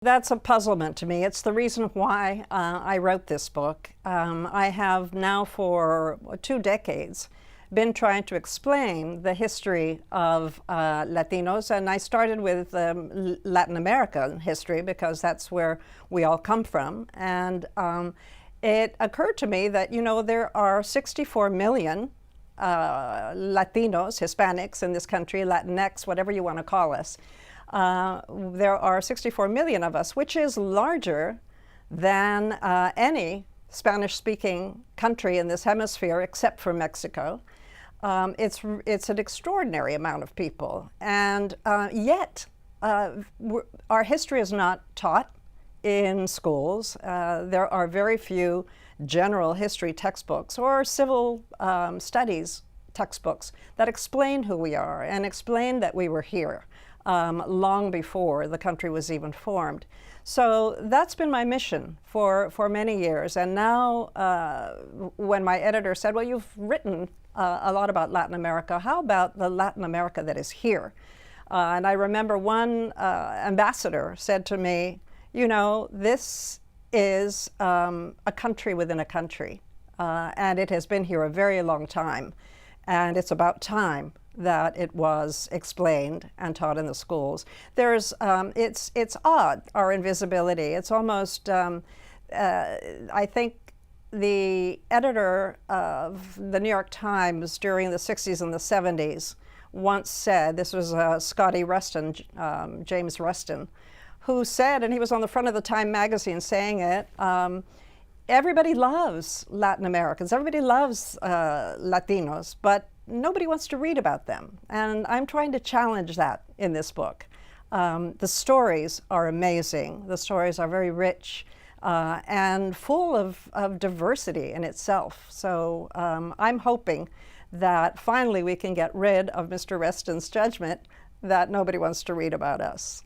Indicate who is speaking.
Speaker 1: That's a puzzlement to me. It's the reason why I wrote this book. I have now for 2 decades been trying to explain the history of Latinos, and I started with Latin American history because that's where we all come from. And it occurred to me that, you know, there are 64 million Latinos, Hispanics in this country, Latinx, whatever you want to call us. There are 64 million of us, which is larger than any Spanish-speaking country in this hemisphere except for Mexico. It's an extraordinary amount of people, and yet our history is not taught in schools. There are very few general history textbooks or civil studies textbooks that explain who we are and explain that we were here long before the country was even formed. So that's been my mission for many years. And now when my editor said, well, you've written a lot about Latin America, how about the Latin America that is here? And I remember one ambassador said to me, you know, this is a country within a country, and it has been here a very long time. And it's about time that it was explained and taught in the schools. There's, it's odd, our invisibility. It's almost, I think the editor of the New York Times during the 60s and the 70s once said, this was Scotty Rustin, James Rustin, who said, and he was on the front of the Time magazine saying it, everybody loves Latin Americans, everybody loves Latinos, but nobody wants to read about them. And I'm trying to challenge that in this book. The stories are amazing. The stories are very rich and full of diversity in itself. So I'm hoping that finally we can get rid of Mr. Rustin's judgment that nobody wants to read about us.